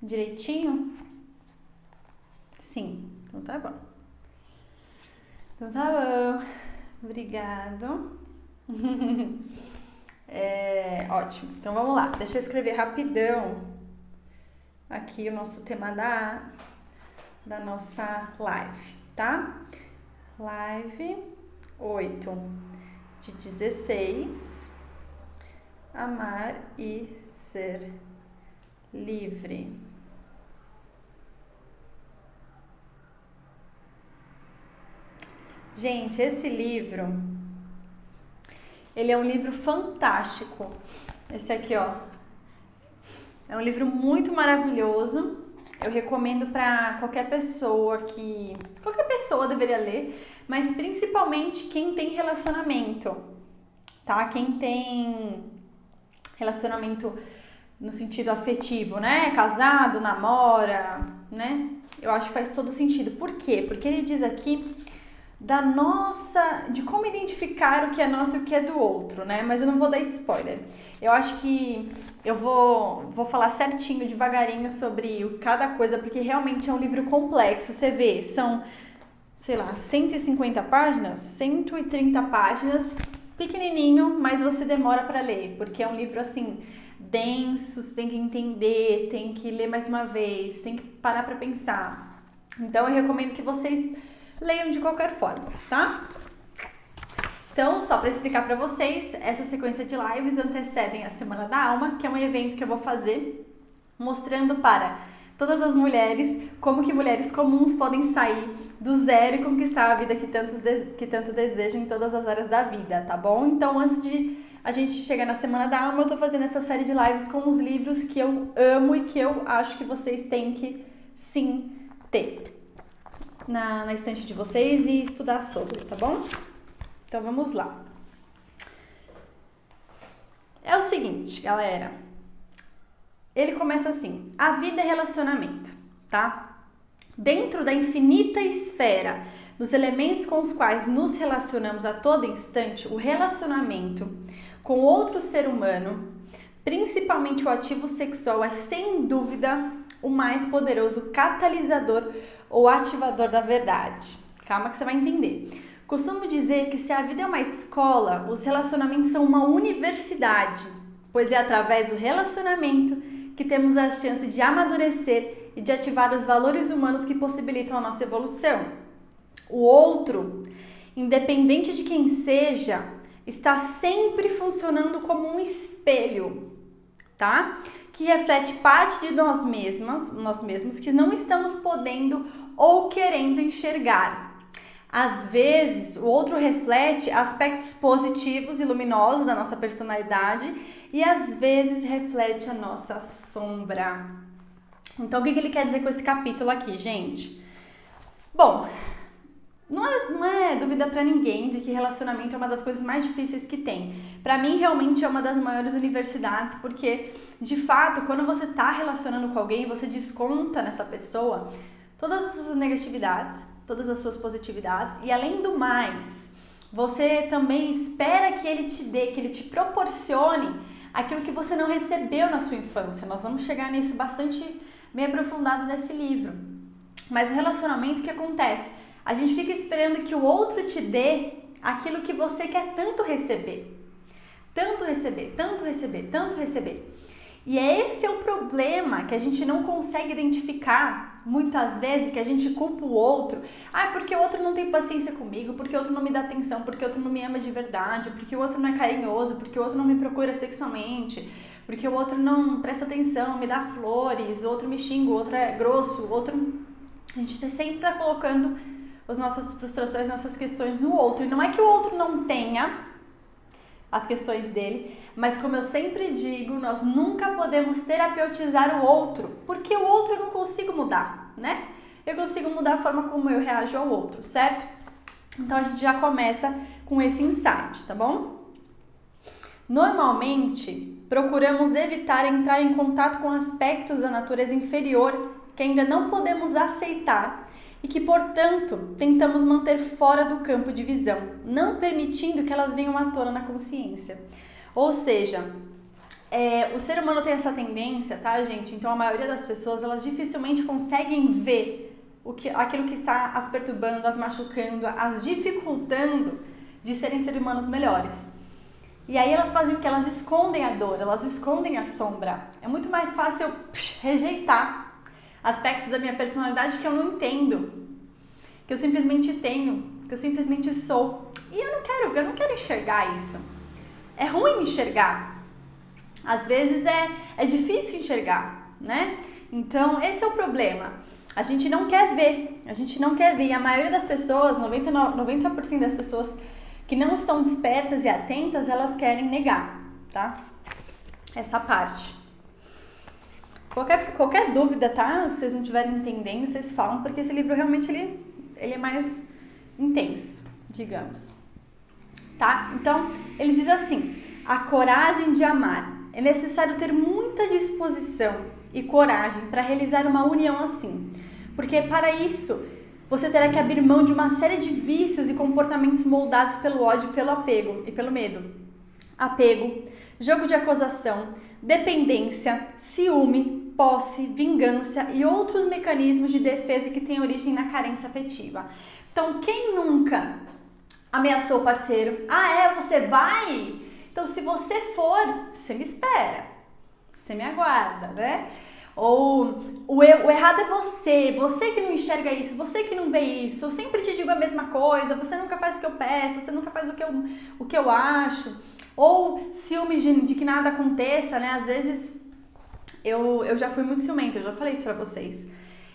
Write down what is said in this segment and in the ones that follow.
direitinho? Sim, então tá bom. Então tá bom. Obrigado. Ótimo. Então vamos lá. Deixa eu escrever rapidão aqui o nosso tema da nossa live, tá? Live 8/16. Amar e ser livre. Gente, esse livro, ele é um livro fantástico. Esse aqui, ó, é um livro muito maravilhoso. Eu recomendo para qualquer pessoa deveria ler, mas principalmente quem tem relacionamento, tá? Quem tem relacionamento no sentido afetivo, né? Casado, namora, né? Eu acho que faz todo sentido. Por quê? Porque ele diz aqui de como identificar o que é nosso e o que é do outro, né? Mas eu não vou dar spoiler. Eu acho que eu vou falar certinho, devagarinho sobre cada coisa, porque realmente é um livro complexo. Você vê, são, sei lá, 150 páginas, 130 páginas, pequenininho, mas você demora para ler, porque é um livro assim denso, você tem que entender, tem que ler mais uma vez, tem que parar para pensar. Então eu recomendo que vocês leiam de qualquer forma, tá? Então, só para explicar para vocês, essa sequência de lives antecedem a Semana da Alma, que é um evento que eu vou fazer mostrando para todas as mulheres como que mulheres comuns podem sair do zero e conquistar a vida que tanto desejam em todas as áreas da vida, tá bom? Então, antes de a gente chegar na Semana da Alma, eu tô fazendo essa série de lives com os livros que eu amo e que eu acho que vocês têm que, sim, ter na estante de vocês e estudar sobre, tá bom? Então vamos lá. É o seguinte, galera. Ele começa assim: a vida é relacionamento, tá? Dentro da infinita esfera dos elementos com os quais nos relacionamos a todo instante, o relacionamento com outro ser humano, principalmente o ativo sexual, é sem dúvida o mais poderoso catalisador ou ativador da verdade. Calma que você vai entender. Costumo dizer que se a vida é uma escola, os relacionamentos são uma universidade, pois é através do relacionamento que temos a chance de amadurecer e de ativar os valores humanos que possibilitam a nossa evolução. O outro, independente de quem seja, está sempre funcionando como um espelho, tá? Que reflete parte de nós mesmos que não estamos podendo ou querendo enxergar. Às vezes, o outro reflete aspectos positivos e luminosos da nossa personalidade e às vezes reflete a nossa sombra. Então, o que ele quer dizer com esse capítulo aqui, gente? Bom, não é dúvida pra ninguém de que relacionamento é uma das coisas mais difíceis que tem. Pra mim, realmente é uma das maiores universidades, porque, de fato, quando você tá relacionando com alguém, você desconta nessa pessoa todas as suas negatividades, todas as suas positividades, e além do mais, você também espera que ele te dê, que ele te proporcione aquilo que você não recebeu na sua infância. Nós vamos chegar nisso bastante bem aprofundado nesse livro. Mas o relacionamento, o que acontece? A gente fica esperando que o outro te dê aquilo que você quer tanto receber. Tanto receber, tanto receber, tanto receber. E esse é o problema que a gente não consegue identificar muitas vezes, que a gente culpa o outro. Porque o outro não tem paciência comigo, porque o outro não me dá atenção, porque o outro não me ama de verdade, porque o outro não é carinhoso, porque o outro não me procura sexualmente, porque o outro não presta atenção, me dá flores, o outro me xinga, o outro é grosso, o outro... A gente sempre tá colocando as nossas frustrações, nossas questões no outro. E não é que o outro não tenha as questões dele, mas como eu sempre digo, nós nunca podemos terapeutizar o outro, porque o outro eu não consigo mudar, né? Eu consigo mudar a forma como eu reajo ao outro, certo? Então a gente já começa com esse insight, tá bom? Normalmente, procuramos evitar entrar em contato com aspectos da natureza inferior que ainda não podemos aceitar e que, portanto, tentamos manter fora do campo de visão, não permitindo que elas venham à tona na consciência. Ou seja, O ser humano tem essa tendência, tá, gente? Então a maioria das pessoas, elas dificilmente conseguem ver aquilo que está as perturbando, as machucando, as dificultando de serem seres humanos melhores. E aí elas fazem o que? Elas escondem a dor, elas escondem a sombra. É muito mais fácil rejeitar aspectos da minha personalidade que eu não entendo, que eu simplesmente tenho, que eu simplesmente sou. E eu não quero ver, eu não quero enxergar isso. É ruim enxergar. Às vezes é difícil enxergar, né? Então, esse é o problema. A gente não quer ver, E a maioria das pessoas, 90% das pessoas que não estão despertas e atentas, elas querem negar, tá? Essa parte. Qualquer dúvida, tá? Se vocês não estiverem entendendo, vocês falam, porque esse livro realmente ele é mais intenso, digamos. Tá? Então, ele diz assim: a coragem de amar. É necessário ter muita disposição e coragem para realizar uma união assim. Porque para isso, você terá que abrir mão de uma série de vícios e comportamentos moldados pelo ódio, pelo apego e pelo medo. Apego, jogo de acusação, dependência, ciúme, posse, vingança e outros mecanismos de defesa que têm origem na carência afetiva. Então, quem nunca ameaçou o parceiro? Você vai? Então, se você for, você me espera, você me aguarda, né? Ou o errado é você que não enxerga isso, você que não vê isso, eu sempre te digo a mesma coisa, você nunca faz o que eu peço, você nunca faz o que eu acho. Ou ciúme de que nada aconteça, né? Às vezes, eu já fui muito ciumenta, eu já falei isso pra vocês.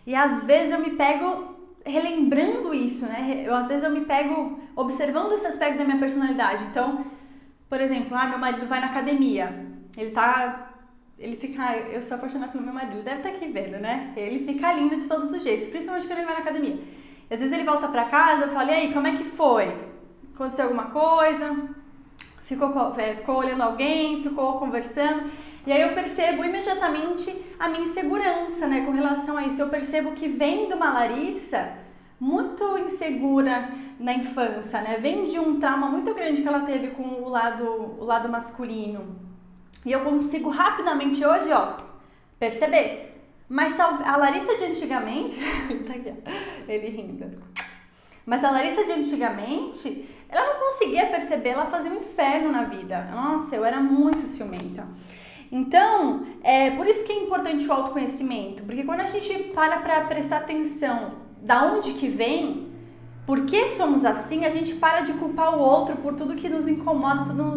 E às vezes eu me pego relembrando isso, né? Às vezes eu me pego observando esse aspecto da minha personalidade. Então, por exemplo, meu marido vai na academia, ele fica, eu sou apaixonada pelo meu marido, ele deve estar aqui vendo, né? Ele fica lindo de todos os jeitos, principalmente quando ele vai na academia. E às vezes ele volta pra casa, eu falo, e aí, como é que foi? Aconteceu alguma coisa? Ficou olhando alguém, ficou conversando? E aí eu percebo imediatamente a minha insegurança, né, com relação a isso. Eu percebo que vem de uma Larissa muito insegura na infância, né? Vem de um trauma muito grande que ela teve com o lado masculino. E eu consigo rapidamente hoje, perceber. Mas a Larissa de antigamente... tá aqui, ele rindo. Mas a Larissa de antigamente, ela não conseguia perceber, ela fazia um inferno na vida. Nossa, eu era muito ciumenta. Então, por isso que é importante o autoconhecimento. Porque quando a gente para prestar atenção da onde que vem, por que somos assim, a gente para de culpar o outro por tudo que nos incomoda, tudo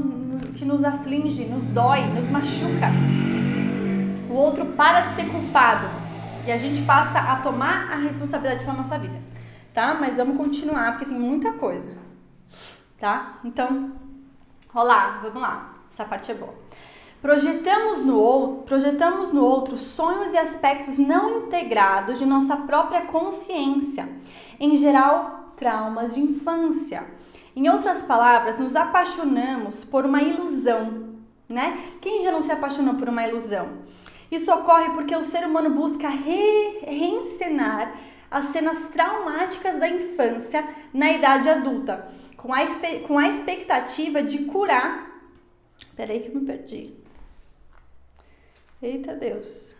que nos aflige, nos dói, nos machuca. O outro para de ser culpado e a gente passa a tomar a responsabilidade pela nossa vida, tá? Mas vamos continuar porque tem muita coisa, tá? Então, vamos lá, essa parte é boa. Projetamos no outro sonhos e aspectos não integrados de nossa própria consciência, em geral, traumas de infância. Em outras palavras, nos apaixonamos por uma ilusão, né? Quem já não se apaixonou por uma ilusão? Isso ocorre porque o ser humano busca reencenar as cenas traumáticas da infância na idade adulta, com a expectativa de curar... Peraí que eu me perdi. Eita Deus.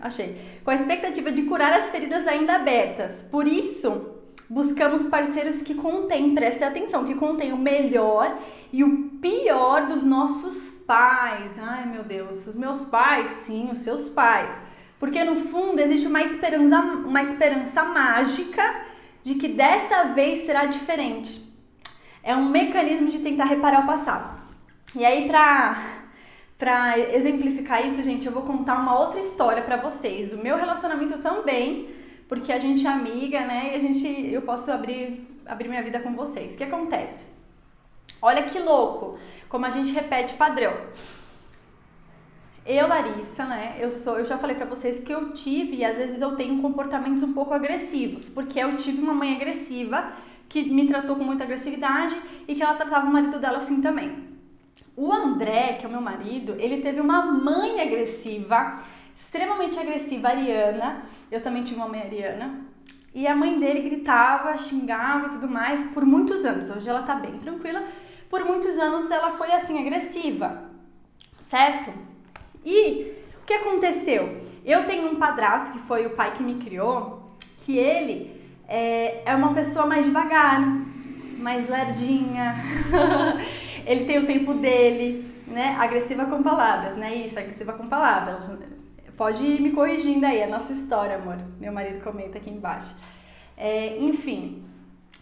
Achei. Com a expectativa de curar as feridas ainda abertas. Por isso, buscamos parceiros que contêm, prestem atenção, que contêm o melhor e o pior dos nossos pais. Ai, meu Deus, os meus pais, sim, os seus pais. Porque no fundo existe uma esperança mágica de que dessa vez será diferente. É um mecanismo de tentar reparar o passado. E aí, pra exemplificar isso, gente, eu vou contar uma outra história pra vocês, do meu relacionamento também, porque a gente é amiga, né, e eu posso abrir minha vida com vocês. O que acontece? Olha que louco, como a gente repete padrão. Eu, Larissa, né, eu já falei pra vocês que eu tive, e às vezes eu tenho comportamentos um pouco agressivos, porque eu tive uma mãe agressiva, que me tratou com muita agressividade, e que ela tratava o marido dela assim também. O André, que é o meu marido, ele teve uma mãe agressiva, extremamente agressiva, ariana. Eu também tive uma mãe ariana. E a mãe dele gritava, xingava e tudo mais por muitos anos. Hoje ela tá bem tranquila. Por muitos anos ela foi assim, agressiva. certo? E o que aconteceu? Eu tenho um padrasto, que foi o pai que me criou, que ele é uma pessoa mais devagar, mais lerdinha, ele tem o tempo dele, né? Agressiva com palavras, né? Isso, agressiva com palavras. Pode ir me corrigindo aí, é a nossa história, amor. Meu marido comenta aqui embaixo. Enfim,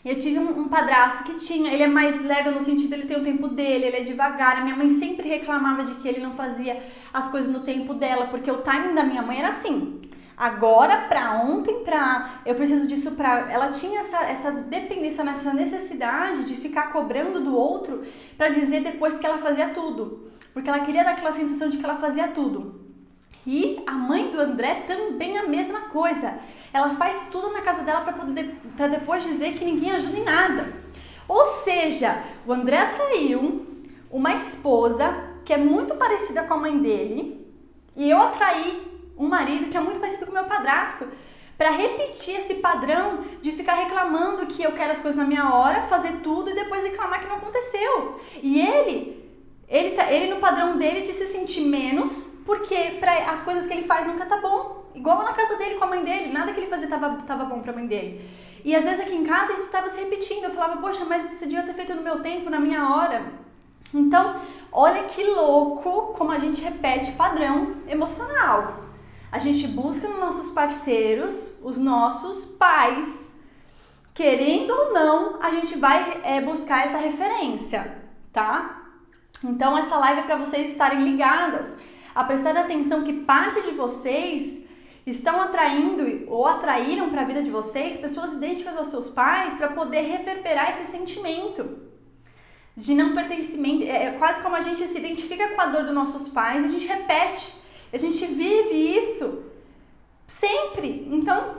eu tive um padrasto que ele é mais lerdo no sentido, ele tem o tempo dele, ele é devagar. A minha mãe sempre reclamava de que ele não fazia as coisas no tempo dela, porque o timing da minha mãe era assim. Agora, pra ontem, eu preciso disso pra... Ela tinha essa dependência, essa necessidade de ficar cobrando do outro pra dizer depois que ela fazia tudo. Porque ela queria dar aquela sensação de que ela fazia tudo. E a mãe do André também a mesma coisa. Ela faz tudo na casa dela pra depois dizer que ninguém ajuda em nada. Ou seja, o André atraiu uma esposa que é muito parecida com a mãe dele e eu atraí um marido que é muito parecido com o meu padrasto para repetir esse padrão de ficar reclamando que eu quero as coisas na minha hora, fazer tudo e depois reclamar que não aconteceu. E ele no padrão dele de se sentir menos, porque as coisas que ele faz nunca tá bom. Igual na casa dele com a mãe dele, nada que ele fazia tava bom pra mãe dele. E às vezes aqui em casa isso tava se repetindo. Eu falava, poxa, mas você devia ter feito no meu tempo, na minha hora. Então, olha que louco como a gente repete padrão emocional. A gente busca nos nossos parceiros, os nossos pais. Querendo ou não, a gente vai buscar essa referência, tá? Então, essa live é para vocês estarem ligadas, a prestar atenção que parte de vocês estão atraindo ou atraíram para a vida de vocês pessoas idênticas aos seus pais para poder reverberar esse sentimento de não pertencimento. É quase como a gente se identifica com a dor dos nossos pais, a gente repete, a gente vive isso sempre. Então,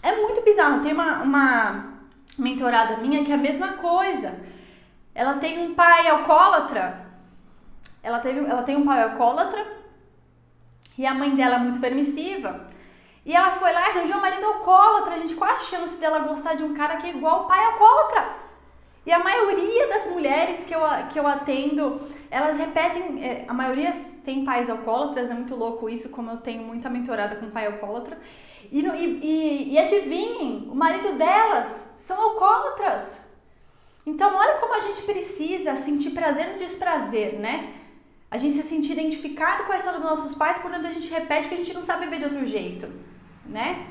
é muito bizarro. Tem uma mentorada minha que é a mesma coisa. Ela tem um pai alcoólatra. Ela tem um pai alcoólatra e a mãe dela é muito permissiva. E ela foi lá e arranjou um marido alcoólatra. Gente, qual a chance dela gostar de um cara que é igual o pai alcoólatra? E a maioria das mulheres que eu atendo, elas repetem, a maioria tem pais alcoólatras, é muito louco isso, como eu tenho muita mentorada com pai alcoólatra. E adivinhem, o marido delas são alcoólatras. Então, olha como a gente precisa sentir prazer no desprazer, né? A gente se sentir identificado com a história dos nossos pais, portanto a gente repete porque a gente não sabe viver de outro jeito, né?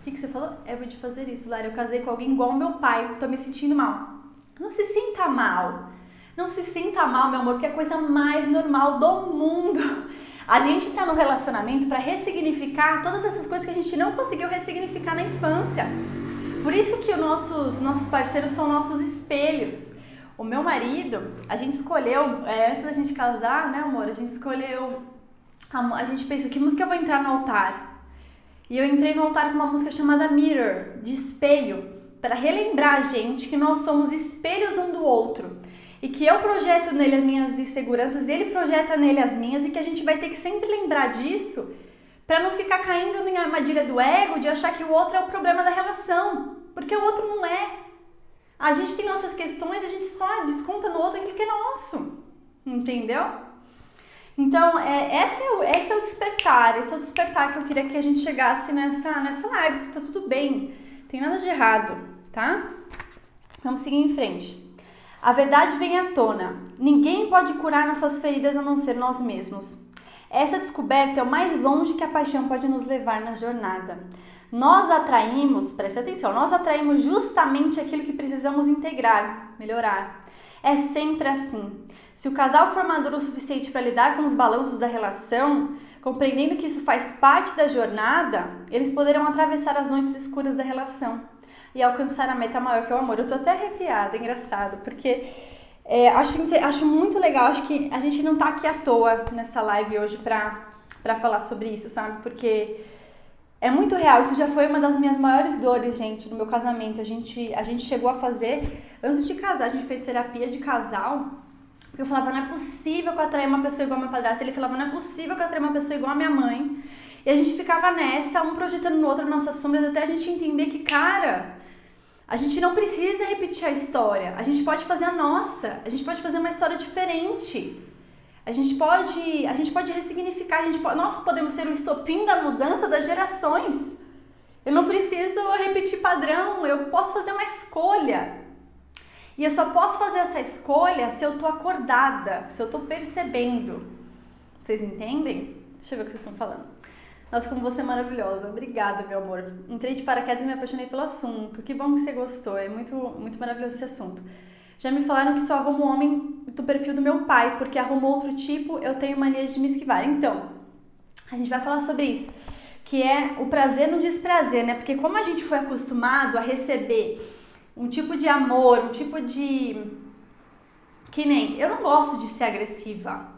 O que você falou? É de fazer isso, Lara. Eu casei com alguém igual ao meu pai, tô me sentindo mal. Não se sinta mal. Não se sinta mal, meu amor, porque é a coisa mais normal do mundo. A gente tá no relacionamento para ressignificar todas essas coisas que a gente não conseguiu ressignificar na infância. Por isso que os nossos parceiros são nossos espelhos. O meu marido, a gente escolheu, antes da gente casar, né, amor? A gente escolheu, a gente pensou, que música eu vou entrar no altar? E eu entrei no altar com uma música chamada Mirror, de espelho, para relembrar a gente que nós somos espelhos um do outro. E que eu projeto nele as minhas inseguranças, ele projeta nele as minhas, e que a gente vai ter que sempre lembrar disso, para não ficar caindo na armadilha do ego, de achar que o outro é o problema da relação, porque o outro não é. A gente tem nossas questões, a gente só desconta no outro aquilo que é nosso, entendeu? Então, esse é o despertar que eu queria que a gente chegasse nessa live. Tá tudo bem, tem nada de errado, tá? Vamos seguir em frente. A verdade vem à tona. Ninguém pode curar nossas feridas a não ser nós mesmos. Essa descoberta é o mais longe que a paixão pode nos levar na jornada. Nós atraímos, preste atenção, nós atraímos justamente aquilo que precisamos integrar, melhorar. É sempre assim. Se o casal for maduro o suficiente para lidar com os balanços da relação, compreendendo que isso faz parte da jornada, eles poderão atravessar as noites escuras da relação e alcançar a meta maior que é o amor. Eu tô até arrepiada, engraçado, porque acho muito legal, acho que a gente não tá aqui à toa nessa live hoje pra falar sobre isso, sabe? Porque é muito real, isso já foi uma das minhas maiores dores, gente, no meu casamento. A gente chegou a fazer, antes de casar, a gente fez terapia de casal, porque eu falava, não é possível que eu atraia uma pessoa igual ao meu padrasto. Ele falava, não é possível que eu atraia uma pessoa igual a minha mãe. E a gente ficava nessa, um projetando no outro, nossas sombras, até a gente entender que, cara, a gente não precisa repetir a história. A gente pode fazer a nossa, a gente pode fazer uma história diferente. A gente pode ressignificar, nós podemos ser o estopim da mudança das gerações. Eu não preciso repetir padrão, eu posso fazer uma escolha. E eu só posso fazer essa escolha se eu tô acordada, se eu tô percebendo. Vocês entendem? Deixa eu ver o que vocês estão falando. Nossa, como você é maravilhosa. Obrigada, meu amor. Entrei de paraquedas e me apaixonei pelo assunto. Que bom que você gostou. É muito, muito maravilhoso esse assunto. Já me falaram que só arrumo homem do perfil do meu pai, porque arrumo outro tipo, eu tenho mania de me esquivar. Então, a gente vai falar sobre isso, que é o prazer no desprazer, né? Porque como a gente foi acostumado a receber um tipo de amor, um tipo de... Que nem... Eu não gosto de ser agressiva.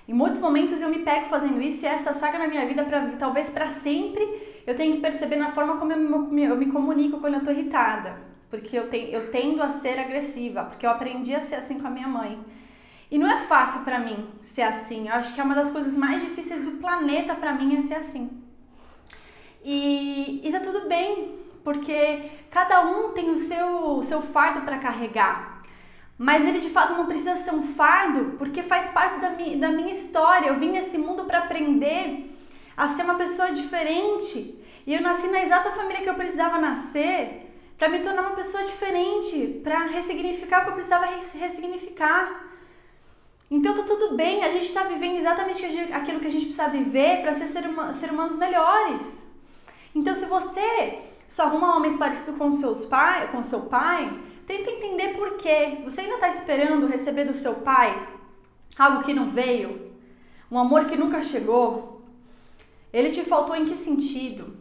Em muitos momentos eu me pego fazendo isso e essa saga na minha vida, talvez para sempre, eu tenho que perceber na forma como eu me comunico quando eu tô irritada. Porque eu tendo a ser agressiva, porque eu aprendi a ser assim com a minha mãe. E não é fácil pra mim ser assim. Eu acho que é uma das coisas mais difíceis do planeta pra mim é ser assim. E tá tudo bem, porque cada um tem o seu fardo pra carregar. Mas ele de fato não precisa ser um fardo, porque faz parte da minha história. Eu vim nesse mundo pra aprender a ser uma pessoa diferente. E eu nasci na exata família que eu precisava nascer, para me tornar uma pessoa diferente, para ressignificar o que eu precisava ressignificar. Então tá tudo bem, a gente está vivendo exatamente aquilo que a gente precisa viver para ser ser humanos melhores. Então se você só arruma homens parecidos com seu pai, tenta entender por quê. Você ainda está esperando receber do seu pai algo que não veio? Um amor que nunca chegou? Ele te faltou em que sentido?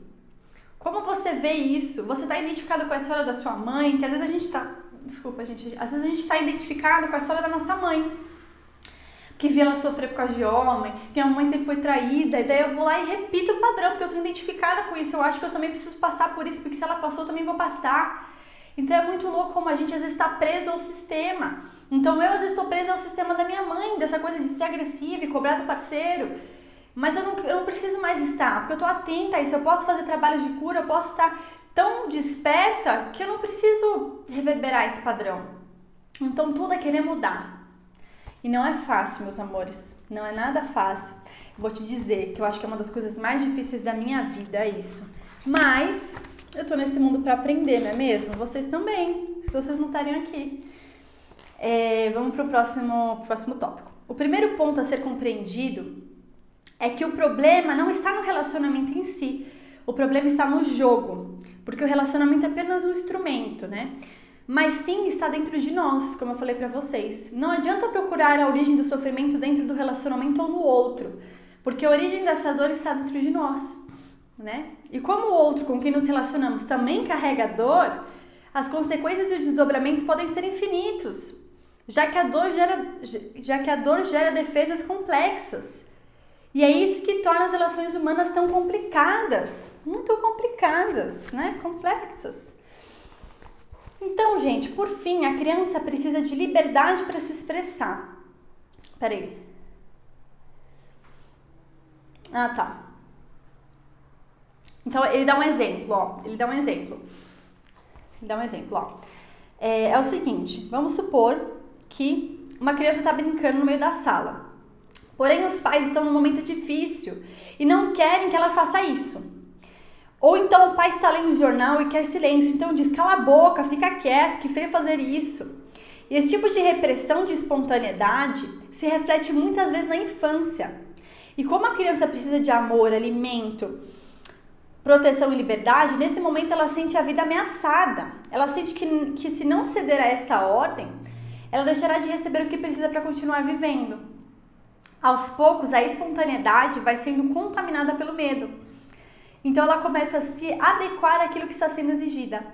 Como você vê isso? Você está identificado com a história da sua mãe? Que às vezes a gente está... Desculpa, gente. Às vezes a gente está identificado com a história da nossa mãe. Que viu ela sofrer por causa de homem, que a mãe sempre foi traída. E daí eu vou lá e repito o padrão, porque eu estou identificada com isso. Eu acho que eu também preciso passar por isso, porque se ela passou, eu também vou passar. Então é muito louco como a gente às vezes está preso ao sistema. Então eu às vezes estou presa ao sistema da minha mãe, dessa coisa de ser agressiva e cobrar do parceiro. Mas eu não preciso mais estar, porque eu estou atenta a isso, eu posso fazer trabalhos de cura, eu posso estar tão desperta que eu não preciso reverberar esse padrão. Então tudo é querer mudar. E não é fácil, meus amores, não é nada fácil. Eu vou te dizer que eu acho que é uma das coisas mais difíceis da minha vida, é isso. Mas eu estou nesse mundo para aprender, não é mesmo? Vocês também, se vocês não estariam aqui. Vamos para o próximo tópico. O primeiro ponto a ser compreendido é que o problema não está no relacionamento em si, o problema está no jogo, porque o relacionamento é apenas um instrumento, né? Mas sim está dentro de nós, como eu falei pra vocês. Não adianta procurar a origem do sofrimento dentro do relacionamento ou no outro, porque a origem dessa dor está dentro de nós, né? E como o outro com quem nos relacionamos também carrega dor, as consequências e os desdobramentos podem ser infinitos, já que a dor gera defesas complexas. E é isso que torna as relações humanas tão complicadas, muito complicadas, né? Complexas. Então, gente, por fim, a criança precisa de liberdade para se expressar. Peraí. Ah, tá. Então, ele dá um exemplo, ó. É o seguinte, vamos supor que uma criança está brincando no meio da sala. Porém, os pais estão num momento difícil e não querem que ela faça isso. Ou então o pai está lendo o jornal e quer silêncio, então diz, cala a boca, fica quieto, que feio fazer isso. E esse tipo de repressão de espontaneidade se reflete muitas vezes na infância. E como a criança precisa de amor, alimento, proteção e liberdade, nesse momento ela sente a vida ameaçada. Ela sente que se não ceder a essa ordem, ela deixará de receber o que precisa para continuar vivendo. Aos poucos, a espontaneidade vai sendo contaminada pelo medo. Então, ela começa a se adequar àquilo que está sendo exigida.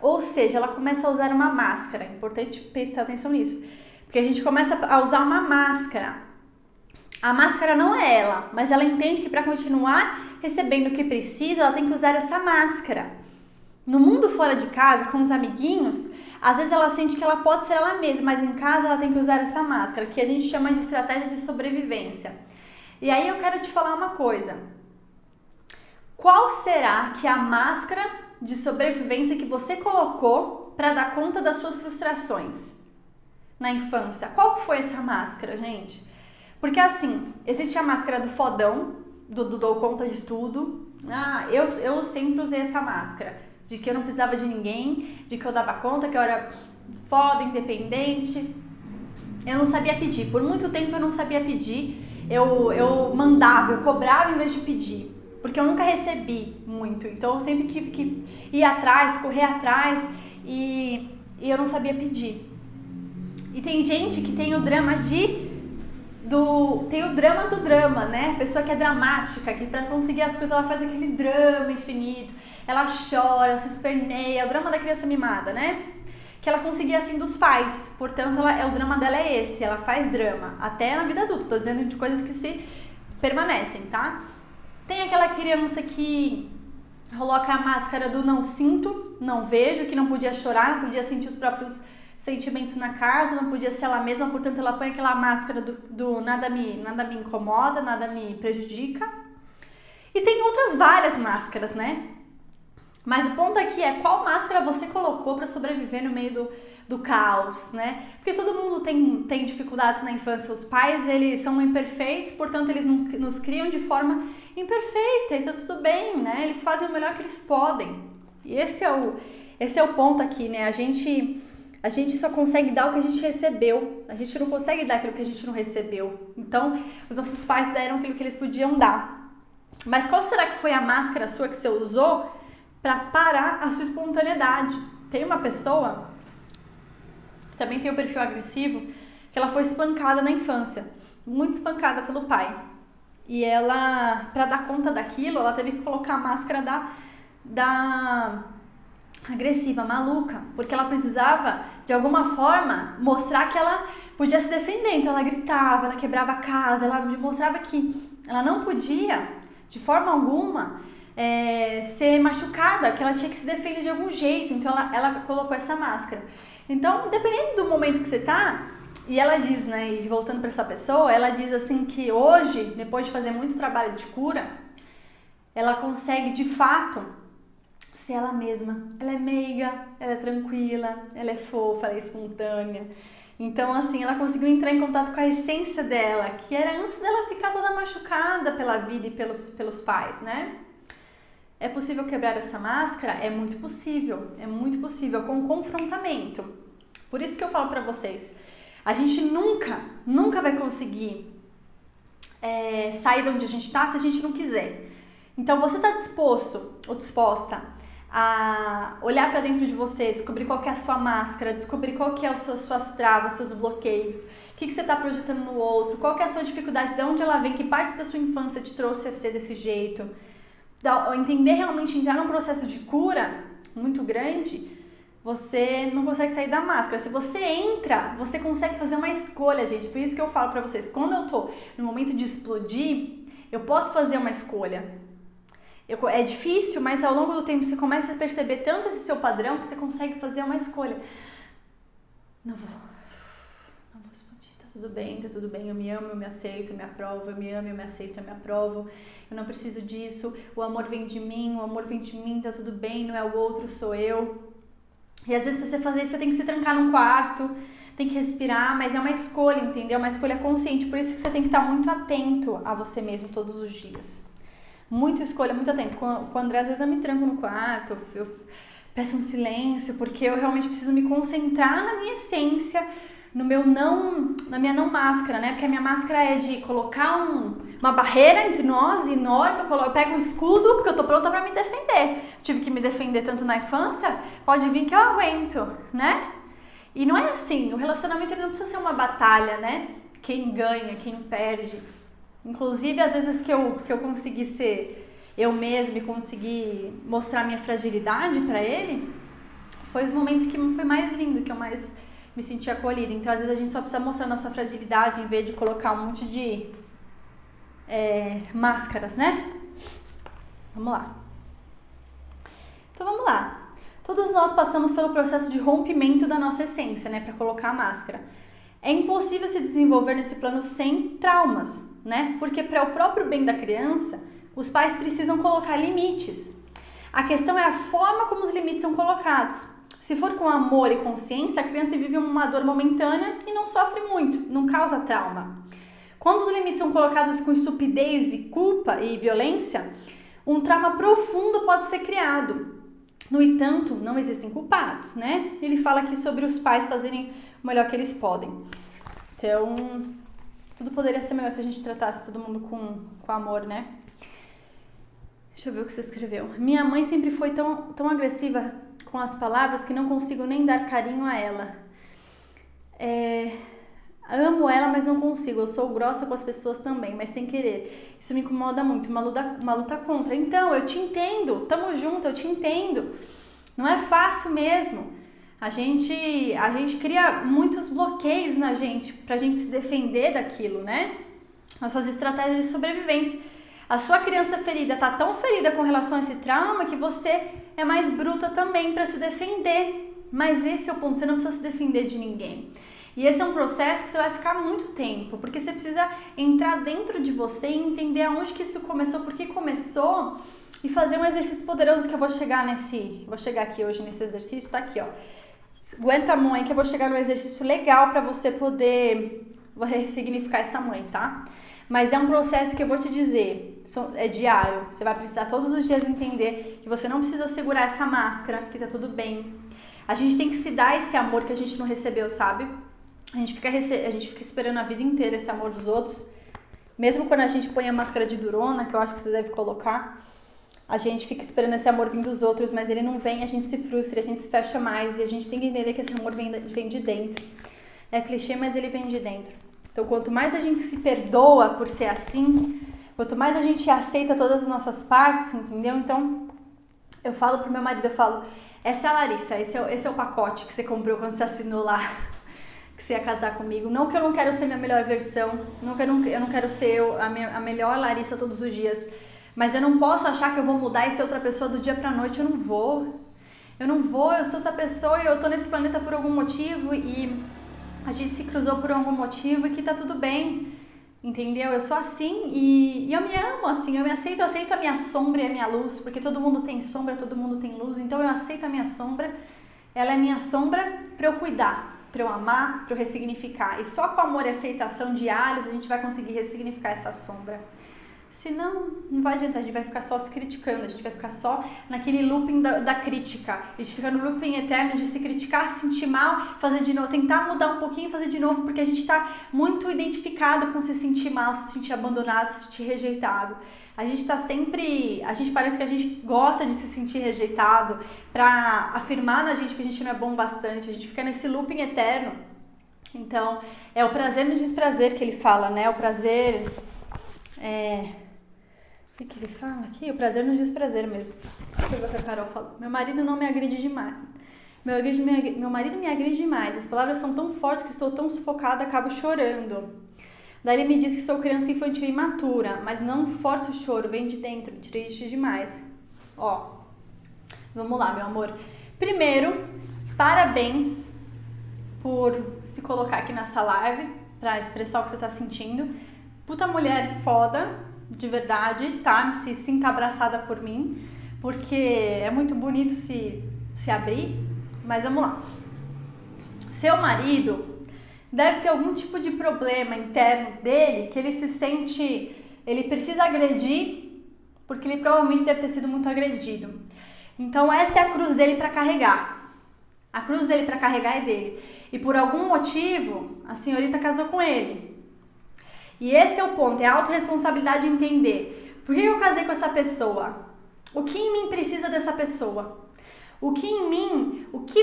Ou seja, ela começa a usar uma máscara. É importante prestar atenção nisso. Porque a gente começa a usar uma máscara. A máscara não é ela, mas ela entende que para continuar recebendo o que precisa, ela tem que usar essa máscara. No mundo fora de casa, com os amiguinhos, às vezes ela sente que ela pode ser ela mesma, mas em casa ela tem que usar essa máscara, que a gente chama de estratégia de sobrevivência. E aí eu quero te falar uma coisa. Qual será que é a máscara de sobrevivência que você colocou para dar conta das suas frustrações na infância? Qual foi essa máscara, gente? Porque assim, existe a máscara do fodão, do dou conta de tudo. Eu sempre usei essa máscara, de que eu não precisava de ninguém, de que eu dava conta, que eu era foda, independente. Eu não sabia pedir, por muito tempo eu não sabia pedir, eu mandava, eu cobrava em vez de pedir, porque eu nunca recebi muito, então eu sempre tive que ir atrás, correr atrás e eu não sabia pedir. E tem gente que tem o drama do drama, né? Pessoa que é dramática, que pra conseguir as coisas ela faz aquele drama infinito, ela chora, ela se esperneia, é o drama da criança mimada, né? Que ela conseguia assim dos pais, portanto o drama dela é esse, ela faz drama, até na vida adulta, tô dizendo de coisas que se permanecem, tá? Tem aquela criança que coloca a máscara do não sinto, não vejo, que não podia chorar, não podia sentir os próprios sentimentos na casa, não podia ser ela mesma, portanto ela põe aquela máscara do nada me incomoda, nada me prejudica. E tem outras várias máscaras, né? Mas o ponto aqui é qual máscara você colocou para sobreviver no meio do caos, né? Porque todo mundo tem dificuldades na infância. Os pais, eles são imperfeitos, portanto, eles nos criam de forma imperfeita e tá tudo bem, né? Eles fazem o melhor que eles podem. E esse é o ponto aqui, né? A gente só consegue dar o que a gente recebeu. A gente não consegue dar aquilo que a gente não recebeu. Então, os nossos pais deram aquilo que eles podiam dar. Mas qual será que foi a máscara sua que você usou para parar a sua espontaneidade? Tem uma pessoa que também tem o perfil agressivo, que ela foi espancada na infância, muito espancada pelo pai. E ela, para dar conta daquilo, ela teve que colocar a máscara da agressiva, maluca, porque ela precisava, de alguma forma, mostrar que ela podia se defender. Então ela gritava, ela quebrava a casa, ela mostrava que ela não podia, de forma alguma, ser machucada, que ela tinha que se defender de algum jeito. Então ela colocou essa máscara. Então, dependendo do momento que você tá, e ela diz, né, e voltando para essa pessoa, ela diz assim que hoje, depois de fazer muito trabalho de cura, ela consegue de fato ser ela mesma. Ela é meiga, ela é tranquila, ela é fofa, ela é espontânea. Então, assim, ela conseguiu entrar em contato com a essência dela, que era antes dela ficar toda machucada pela vida e pelos pais, né? É possível quebrar essa máscara? É muito possível, com confrontamento. Por isso que eu falo pra vocês, a gente nunca vai conseguir sair de onde a gente tá se a gente não quiser. Então, você tá disposto ou disposta a olhar pra dentro de você, descobrir qual que é a sua máscara, descobrir qual que é as suas travas, seus bloqueios, o que você tá projetando no outro, qual que é a sua dificuldade, de onde ela vem, que parte da sua infância te trouxe a ser desse jeito. Entender realmente, entrar num processo de cura muito grande, você não consegue sair da máscara. Se você entra, você consegue fazer uma escolha, gente. Por isso que eu falo pra vocês, quando eu tô no momento de explodir, eu posso fazer uma escolha. É difícil, mas ao longo do tempo você começa a perceber tanto esse seu padrão que você consegue fazer uma escolha. Não vou explodir, tá tudo bem, eu me amo, eu me aceito, eu me aprovo, eu me amo, eu me aceito, eu me aprovo, eu não preciso disso, o amor vem de mim, tá tudo bem, não é o outro, sou eu. E às vezes pra você fazer isso, você tem que se trancar num quarto, tem que respirar, mas é uma escolha, entendeu? É uma escolha consciente, por isso que você tem que estar muito atento a você mesmo todos os dias. Muito escolha, muito atento. Com o André, às vezes eu me tranco no quarto, eu peço um silêncio, porque eu realmente preciso me concentrar na minha essência, na minha não máscara, né? Porque a minha máscara é de colocar uma barreira entre nós enorme, eu pego um escudo, porque eu tô pronta pra me defender. Tive que me defender tanto na infância, pode vir que eu aguento, né? E não é assim, o relacionamento ele não precisa ser uma batalha, né? Quem ganha, quem perde. Inclusive, às vezes que eu consegui ser eu mesma e consegui mostrar minha fragilidade pra ele, foi os momentos que foi mais lindo, que eu mais me senti acolhida. Então, às vezes a gente só precisa mostrar nossa fragilidade em vez de colocar um monte de máscaras, né? Vamos lá. Então, vamos lá. Todos nós passamos pelo processo de rompimento da nossa essência, né? Pra colocar a máscara. É impossível se desenvolver nesse plano sem traumas, né? Porque para o próprio bem da criança, os pais precisam colocar limites. A questão é a forma como os limites são colocados. Se for com amor e consciência, a criança vive uma dor momentânea e não sofre muito, não causa trauma. Quando os limites são colocados com estupidez e culpa e violência, um trauma profundo pode ser criado. No entanto, não existem culpados, né? Ele fala aqui sobre os pais fazerem o melhor que eles podem. Então, tudo poderia ser melhor se a gente tratasse todo mundo com amor, né? Deixa eu ver o que você escreveu. Minha mãe sempre foi tão agressiva com as palavras que não consigo nem dar carinho a ela. Amo ela, mas não consigo. Eu sou grossa com as pessoas também, mas sem querer. Isso me incomoda muito, uma luta contra. Então, eu te entendo, tamo junto, eu te entendo. Não é fácil mesmo. A gente cria muitos bloqueios na gente, pra gente se defender daquilo, né? Nossas estratégias de sobrevivência. A sua criança ferida tá tão ferida com relação a esse trauma que você é mais bruta também pra se defender. Mas esse é o ponto, você não precisa se defender de ninguém. E esse é um processo que você vai ficar muito tempo, porque você precisa entrar dentro de você e entender aonde que isso começou, por que começou, e fazer um exercício poderoso que eu vou chegar aqui hoje nesse exercício, tá aqui, ó. Aguenta a mão aí que eu vou chegar no exercício legal pra você poder ressignificar essa mãe, tá? Mas é um processo que eu vou te dizer, é diário. Você vai precisar todos os dias entender que você não precisa segurar essa máscara, que tá tudo bem. A gente tem que se dar esse amor que a gente não recebeu, sabe? A gente fica esperando a vida inteira esse amor dos outros. Mesmo quando a gente põe a máscara de durona, que eu acho que você deve colocar, a gente fica esperando esse amor vir dos outros, mas ele não vem, a gente se frustra, a gente se fecha mais, e a gente tem que entender que esse amor vem de dentro. É clichê, mas ele vem de dentro. Então, quanto mais a gente se perdoa por ser assim, quanto mais a gente aceita todas as nossas partes, entendeu? Então, eu falo pro meu marido, essa é a Larissa, esse é o pacote que você comprou quando você assinou lá, que você ia casar comigo. Não que eu não quero ser minha melhor versão, eu não quero ser a melhor Larissa todos os dias, mas eu não posso achar que eu vou mudar e ser outra pessoa do dia pra noite. Eu não vou, eu sou essa pessoa e eu tô nesse planeta por algum motivo e a gente se cruzou por algum motivo e que tá tudo bem, entendeu? Eu sou assim e eu me amo assim, eu aceito a minha sombra e a minha luz, porque todo mundo tem sombra, todo mundo tem luz, então eu aceito a minha sombra, ela é minha sombra pra eu cuidar, pra eu amar, pra eu ressignificar. E só com amor e aceitação diários a gente vai conseguir ressignificar essa sombra. Senão, não vai adiantar, a gente vai ficar só se criticando, a gente vai ficar só naquele looping da crítica. A gente fica no looping eterno de se criticar, se sentir mal, fazer de novo, tentar mudar um pouquinho e fazer de novo, porque a gente tá muito identificado com se sentir mal, se sentir abandonado, se sentir rejeitado. A gente parece que a gente gosta de se sentir rejeitado pra afirmar na gente que a gente não é bom bastante, a gente fica nesse looping eterno. Então, é o prazer no desprazer que ele fala, né? O prazer... O que ele fala aqui? O prazer no desprazer mesmo. Deixa eu ver o que a Carol falou. Meu marido não me agride demais. Meu marido me agride demais. As palavras são tão fortes que estou tão sufocada, acabo chorando. Daí ele me diz que sou criança infantil e imatura, mas não forço o choro, vem de dentro, triste demais. Ó, vamos lá, meu amor. Primeiro, parabéns por se colocar aqui nessa live pra expressar o que você tá sentindo. Puta mulher foda, de verdade, tá? Se sinta abraçada por mim, porque é muito bonito se abrir, mas vamos lá. Seu marido deve ter algum tipo de problema interno dele, que ele se sente, ele precisa agredir, porque ele provavelmente deve ter sido muito agredido. Então essa é a cruz dele pra carregar. A cruz dele pra carregar é dele. E por algum motivo, a senhorita casou com ele. E esse é o ponto, é a autorresponsabilidade de entender. Por que eu casei com essa pessoa? O que em mim precisa dessa pessoa? O que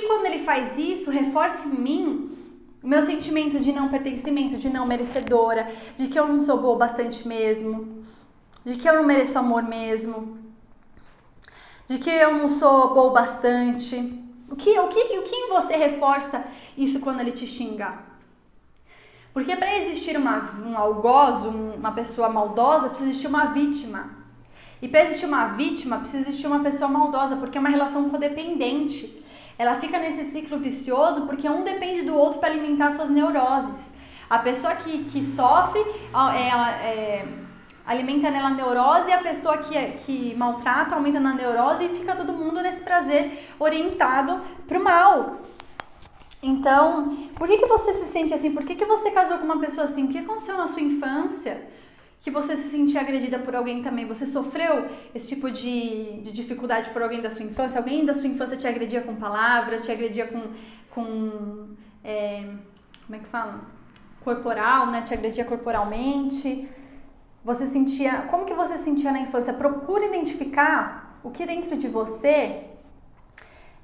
quando ele faz isso, reforça em mim o meu sentimento de não pertencimento, de não merecedora, de que eu não sou boa bastante mesmo, de que eu não mereço amor mesmo, de que eu não sou boa bastante. O que em você reforça isso quando ele te xinga? Porque para existir um algoz, uma pessoa maldosa, precisa existir uma vítima. E para existir uma vítima, precisa existir uma pessoa maldosa, porque é uma relação codependente. Ela fica nesse ciclo vicioso porque um depende do outro para alimentar suas neuroses. A pessoa que sofre alimenta nela a neurose, e a pessoa que maltrata aumenta na neurose, e fica todo mundo nesse prazer orientado para o mal. Então, por que você se sente assim? Por que você casou com uma pessoa assim? O que aconteceu na sua infância que você se sentia agredida por alguém também? Você sofreu esse tipo de dificuldade por alguém da sua infância? Alguém da sua infância te agredia com palavras, te agredia como é que fala? Corporal, né? Te agredia corporalmente. Você sentia... Como que você sentia na infância? Procura identificar o que dentro de você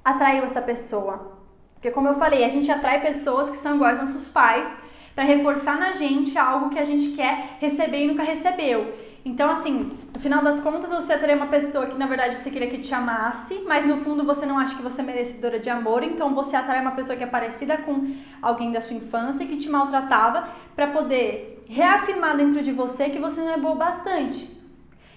atraiu essa pessoa. Porque como eu falei, a gente atrai pessoas que são iguais aos nossos pais para reforçar na gente algo que a gente quer receber e nunca recebeu. Então, assim, no final das contas, você atrai uma pessoa que, na verdade, você queria que te amasse, mas no fundo você não acha que você é merecedora de amor, então você atrai uma pessoa que é parecida com alguém da sua infância que te maltratava para poder reafirmar dentro de você que você não é boa o bastante.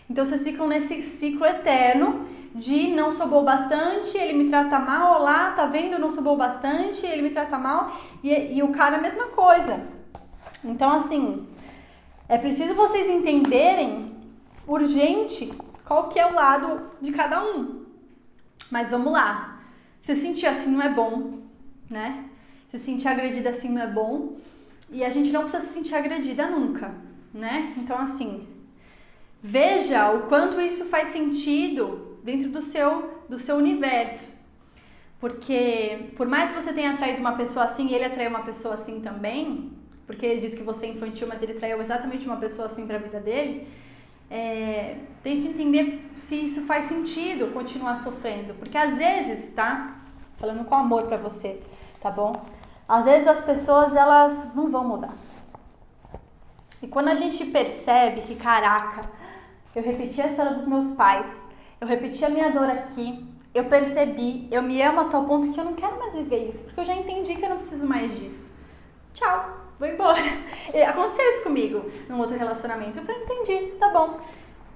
Então, vocês ficam nesse ciclo eterno de não sou boa o bastante, ele me trata mal, olá, tá vendo? Eu não sou boa o bastante, ele me trata mal, e o cara é a mesma coisa. Então, assim, é preciso vocês entenderem urgente qual que é o lado de cada um. Mas vamos lá. Se sentir assim não é bom, né? Se sentir agredida assim não é bom. E a gente não precisa se sentir agredida nunca, né? Então, assim, veja o quanto isso faz sentido dentro do seu universo. Porque, por mais que você tenha atraído uma pessoa assim e ele atraiu uma pessoa assim também, porque ele diz que você é infantil, mas ele traiu exatamente uma pessoa assim pra vida dele, tente entender se isso faz sentido continuar sofrendo. Porque às vezes, tá? Falando com amor pra você, tá bom? Às vezes as pessoas, elas não vão mudar. E quando a gente percebe que, caraca, eu repeti a história dos meus pais, eu repeti a minha dor aqui, eu percebi, eu me amo a tal ponto que eu não quero mais viver isso, porque eu já entendi que eu não preciso mais disso. Tchau, vou embora. Aconteceu isso comigo num outro relacionamento. Eu falei, entendi, tá bom.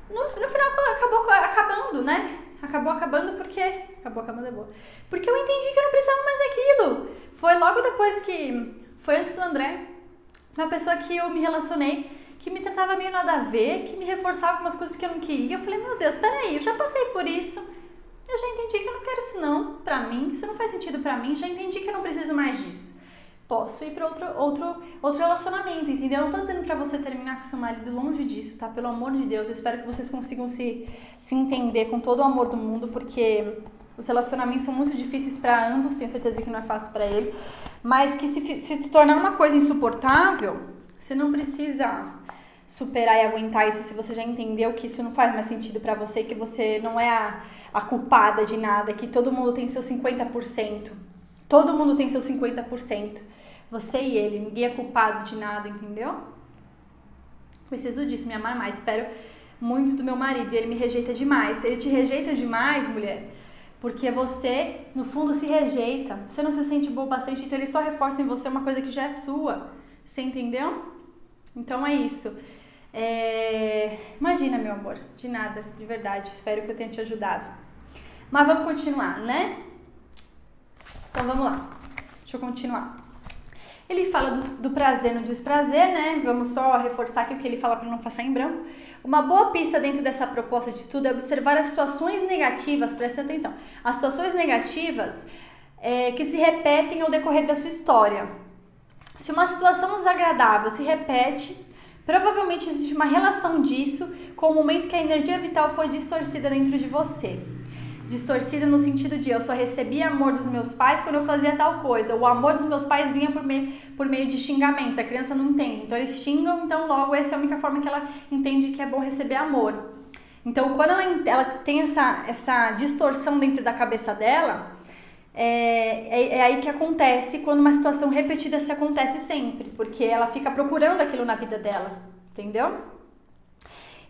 No final acabou acabando, né? Acabou acabando porque... Acabou acabando é boa. Porque eu entendi que eu não precisava mais daquilo. Foi logo depois que... Foi antes do André. Uma pessoa que eu me relacionei, que me tratava meio nada a ver, que me reforçava com umas coisas que eu não queria. Eu falei, meu Deus, peraí, eu já passei por isso. Eu já entendi que eu não quero isso não, pra mim. Isso não faz sentido pra mim. Já entendi que eu não preciso mais disso. Posso ir pra outro relacionamento, entendeu? Eu não tô dizendo pra você terminar com seu marido, longe disso, tá? Pelo amor de Deus, eu espero que vocês consigam se entender com todo o amor do mundo, porque os relacionamentos são muito difíceis pra ambos, tenho certeza que não é fácil pra ele, mas que se tornar uma coisa insuportável, você não precisa superar e aguentar isso se você já entendeu que isso não faz mais sentido pra você, que você não é a culpada de nada, que todo mundo tem seu 50%. Todo mundo tem seu 50%. Você e ele, ninguém é culpado de nada, entendeu? Preciso disso, me amar mais. Espero muito do meu marido e ele me rejeita demais. Ele te rejeita demais, mulher, porque você, no fundo, se rejeita. Você não se sente boa bastante, então ele só reforça em você uma coisa que já é sua. Você entendeu? Então é isso. Imagina, meu amor, de nada, de verdade. Espero que eu tenha te ajudado. Mas vamos continuar, né? Então vamos lá. Deixa eu continuar. Ele fala do prazer no desprazer, né? Vamos só reforçar aqui o que ele fala para não passar em branco. Uma boa pista dentro dessa proposta de estudo é observar as situações negativas, preste atenção, as situações negativas que se repetem ao decorrer da sua história. Se uma situação desagradável se repete, provavelmente existe uma relação disso com o momento que a energia vital foi distorcida dentro de você. Distorcida no sentido de eu só recebia amor dos meus pais quando eu fazia tal coisa. O amor dos meus pais vinha por meio de xingamentos. A criança não entende. Então eles xingam, então logo essa é a única forma que ela entende que é bom receber amor. Então quando ela tem essa distorção dentro da cabeça dela, é aí que acontece quando uma situação repetida se acontece sempre. Porque ela fica procurando aquilo na vida dela. Entendeu?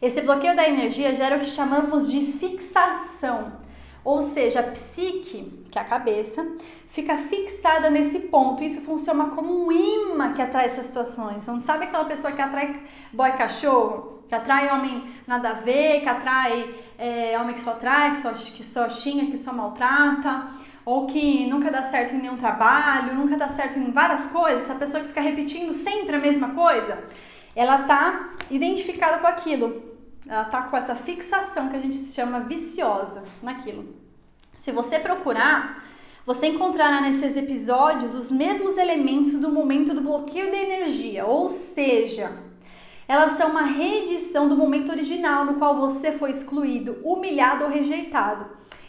Esse bloqueio da energia gera o que chamamos de fixação. Ou seja, a psique, que é a cabeça, fica fixada nesse ponto. Isso funciona como um imã que atrai essas situações. Não sabe aquela pessoa que atrai boy cachorro? Que atrai homem nada a ver, que atrai homem que só atrai, que só xinga, que só maltrata, ou que nunca dá certo em nenhum trabalho, nunca dá certo em várias coisas. Essa pessoa que fica repetindo sempre a mesma coisa, ela tá identificada com aquilo. Ela tá com essa fixação que a gente chama viciosa naquilo. Se você procurar você encontrará nesses episódios os mesmos elementos do momento do bloqueio da energia, ou seja, elas são uma reedição do momento original no qual você foi excluído, humilhado ou rejeitado.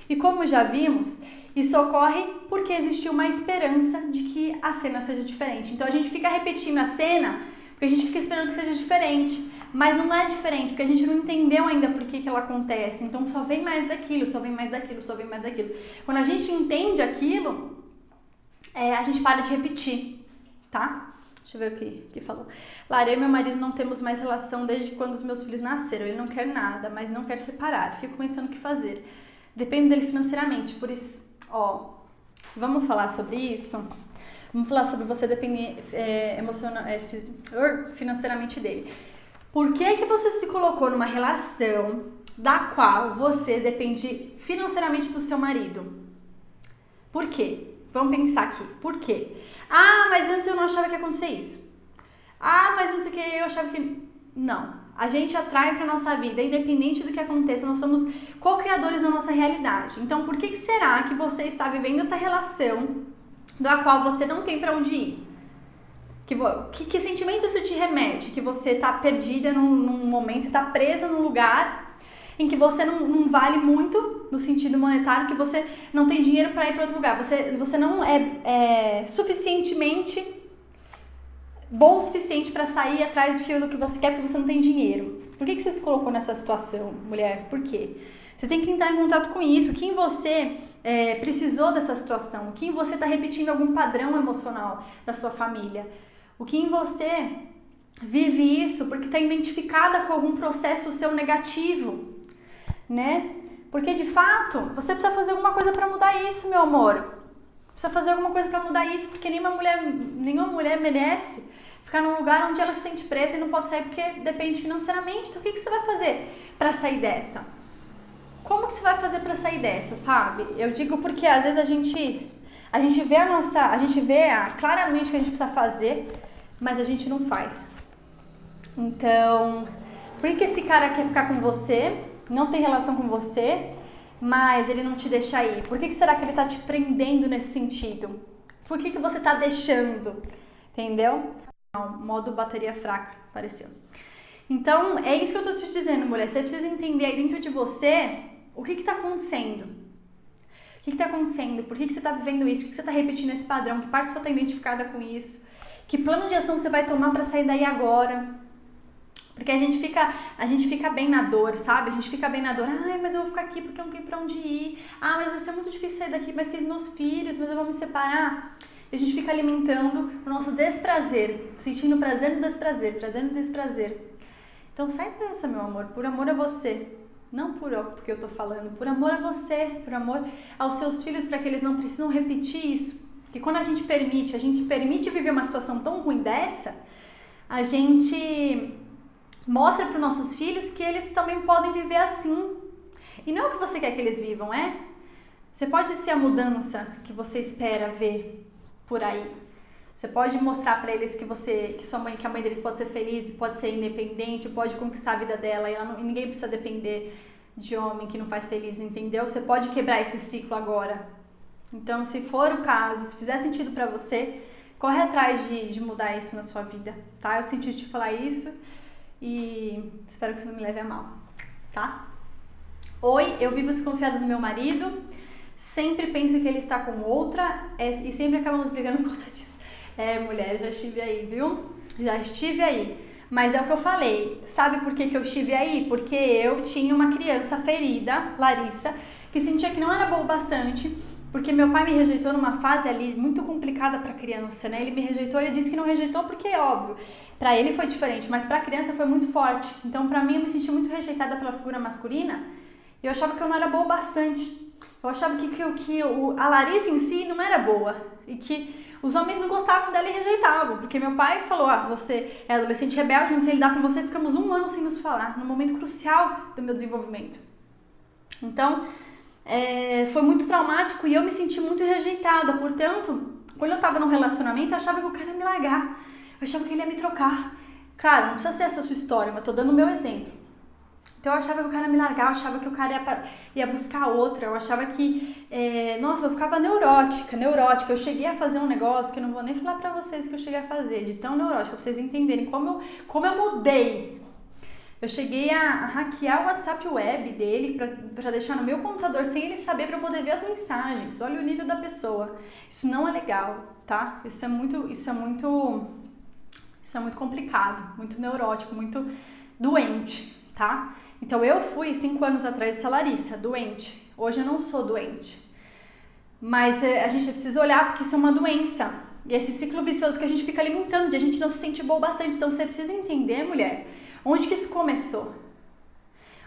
E como já vimos, isso ocorre porque existiu uma esperança de que a cena seja diferente. Então a gente fica repetindo a cena porque a gente fica esperando que seja diferente, mas não é diferente, porque a gente não entendeu ainda por que ela acontece. Então só vem mais daquilo, só vem mais daquilo, só vem mais daquilo. Quando a gente entende aquilo, a gente para de repetir, tá? Deixa eu ver o que falou. Lara, eu e meu marido não temos mais relação desde quando os meus filhos nasceram. Ele não quer nada, mas não quer separar. Fico pensando o que fazer. Depende dele financeiramente, por isso, vamos falar sobre isso? Vamos falar sobre você depender financeiramente dele. Por que você se colocou numa relação da qual você depende financeiramente do seu marido? Por quê? Vamos pensar aqui. Por quê? Ah, mas antes eu não achava que ia acontecer isso. Ah, mas não sei o que, eu achava que... Não. A gente atrai para nossa vida, independente do que aconteça, nós somos co-criadores da nossa realidade. Então, por que será que você está vivendo essa relação da qual você não tem para onde ir? Que sentimento isso te remete? Que você está perdida num momento, você está presa num lugar em que você não vale muito no sentido monetário, que você não tem dinheiro para ir para outro lugar, você não é suficientemente bom o suficiente para sair atrás do que você quer, porque você não tem dinheiro. Por que você se colocou nessa situação, mulher? Por quê? Você tem que entrar em contato com isso. Quem você precisou dessa situação? Quem você está repetindo algum padrão emocional da sua família? O que em você vive isso porque está identificada com algum processo seu negativo, né? Porque de fato, você precisa fazer alguma coisa para mudar isso, meu amor. Precisa fazer alguma coisa para mudar isso, porque nenhuma mulher merece ficar num lugar onde ela se sente presa e não pode sair porque depende financeiramente. Então o que você vai fazer para sair dessa? Como que você vai fazer para sair dessa, sabe? Eu digo porque às vezes a gente vê claramente o que a gente precisa fazer, mas a gente não faz. Então, por que esse cara quer ficar com você, não tem relação com você, mas ele não te deixa ir? Por que será que ele tá te prendendo nesse sentido? Por que você tá deixando? Entendeu? Não, modo bateria fraca, apareceu. Então, é isso que eu tô te dizendo, mulher. Você precisa entender aí dentro de você o que tá acontecendo. O que tá acontecendo? Por que você tá vivendo isso? Por que você tá repetindo esse padrão? Que parte sua tá identificada com isso? Que plano de ação você vai tomar pra sair daí agora? Porque a gente fica bem na dor, sabe? A gente fica bem na dor. Ai, mas eu vou ficar aqui porque eu não tenho pra onde ir. Ah, mas vai ser muito difícil sair daqui, mas tem meus filhos, mas eu vou me separar. E a gente fica alimentando o nosso desprazer, sentindo prazer no desprazer, prazer no desprazer. Então sai dessa, meu amor, por amor a você. Não porque eu tô falando, por amor a você, por amor aos seus filhos, para que eles não precisam repetir isso. Porque quando a gente permite viver uma situação tão ruim dessa, a gente mostra para os nossos filhos que eles também podem viver assim. E não é o que você quer que eles vivam, é? Você pode ser a mudança que você espera ver por aí. Você pode mostrar para eles que a mãe deles pode ser feliz, pode ser independente, pode conquistar a vida dela e ninguém precisa depender de homem que não faz feliz, entendeu? Você pode quebrar esse ciclo agora. Então, se for o caso, se fizer sentido para você, corre atrás de mudar isso na sua vida, tá? Eu senti te falar isso e espero que você não me leve a mal, tá? Oi, eu vivo desconfiada do meu marido, sempre penso que ele está com outra e sempre acabamos brigando por conta disso. Mulher, já estive aí, viu? Já estive aí. Mas é o que eu falei. Sabe por que eu estive aí? Porque eu tinha uma criança ferida, Larissa, que sentia que não era boa o bastante, porque meu pai me rejeitou numa fase ali muito complicada pra criança, né? Ele me rejeitou, ele disse que não rejeitou porque, óbvio, pra ele foi diferente, mas pra criança foi muito forte. Então, pra mim, eu me senti muito rejeitada pela figura masculina e eu achava que eu não era boa o bastante. Eu achava que a Larissa em si não era boa e que os homens não gostavam dela e rejeitavam, porque meu pai falou, você é adolescente rebelde, não sei lidar com você, ficamos 1 ano sem nos falar, num momento crucial do meu desenvolvimento. Então, foi muito traumático e eu me senti muito rejeitada, portanto, quando eu tava num relacionamento, eu achava que o cara ia me largar, eu achava que ele ia me trocar. Cara, não precisa ser essa a sua história, mas tô dando o meu exemplo. Então eu achava que o cara ia me largar, eu achava que o cara ia buscar outra, eu achava que, nossa, eu ficava neurótica. Eu cheguei a fazer um negócio que eu não vou nem falar pra vocês que eu cheguei a fazer, de tão neurótica, pra vocês entenderem como eu mudei. Eu cheguei a hackear o WhatsApp web dele pra deixar no meu computador sem ele saber, pra eu poder ver as mensagens. Olha o nível da pessoa. Isso não é legal, tá? Isso é muito complicado, muito neurótico, muito doente, tá? Então eu fui 5 anos atrás essa Larissa, doente. Hoje eu não sou doente. Mas a gente precisa olhar porque isso é uma doença. E esse ciclo vicioso que a gente fica alimentando, de a gente não se sente boa bastante. Então você precisa entender, mulher, onde que isso começou?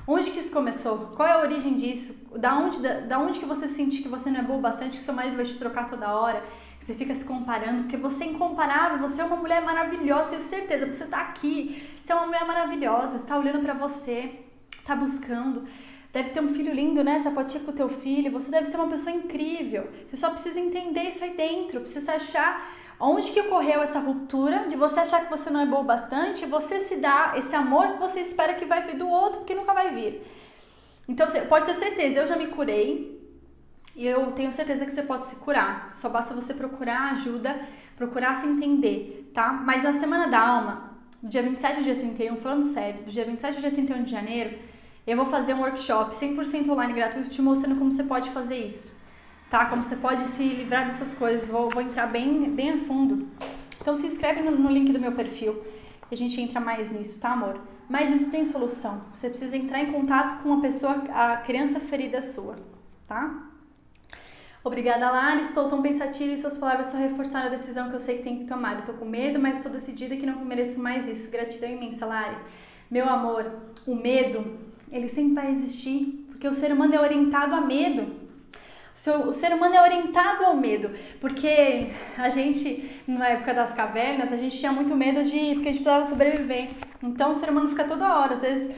Onde que isso começou? Qual é a origem disso? Da onde que você sente que você não é boa bastante, que seu marido vai te trocar toda hora, que você fica se comparando, porque você é incomparável, você é uma mulher maravilhosa, tenho certeza, porque você tá aqui, você é uma mulher maravilhosa, você tá olhando pra você, tá buscando, deve ter um filho lindo, né? Essa fotinha com o teu filho, você deve ser uma pessoa incrível, você só precisa entender isso aí dentro, precisa achar onde que ocorreu essa ruptura de você achar que você não é boa bastante, você se dá esse amor que você espera que vai vir do outro, porque nunca vai vir. Então você pode ter certeza, eu já me curei e eu tenho certeza que você pode se curar. Só basta você procurar ajuda, procurar se entender, tá? Mas na Semana da Alma, do dia 27 ao dia 31, falando sério, do dia 27 ao dia 31 de janeiro, eu vou fazer um workshop 100% online gratuito te mostrando como você pode fazer isso. Tá? Como você pode se livrar dessas coisas. Vou entrar bem a fundo. Então se inscreve no link do meu perfil e a gente entra mais nisso, tá, amor? Mas isso tem solução. Você precisa entrar em contato com uma pessoa, a criança ferida sua, tá? Obrigada, Lara. Estou tão pensativa e suas palavras só reforçaram a decisão que eu sei que tenho que tomar. Eu tô com medo, mas estou decidida que não mereço mais isso. Gratidão imensa, Lara. Meu amor, o medo, ele sempre vai existir, porque o ser humano é orientado a medo. O ser humano é orientado ao medo, porque a gente, na época das cavernas, a gente tinha muito medo porque a gente precisava sobreviver. Então o ser humano fica toda hora, às vezes,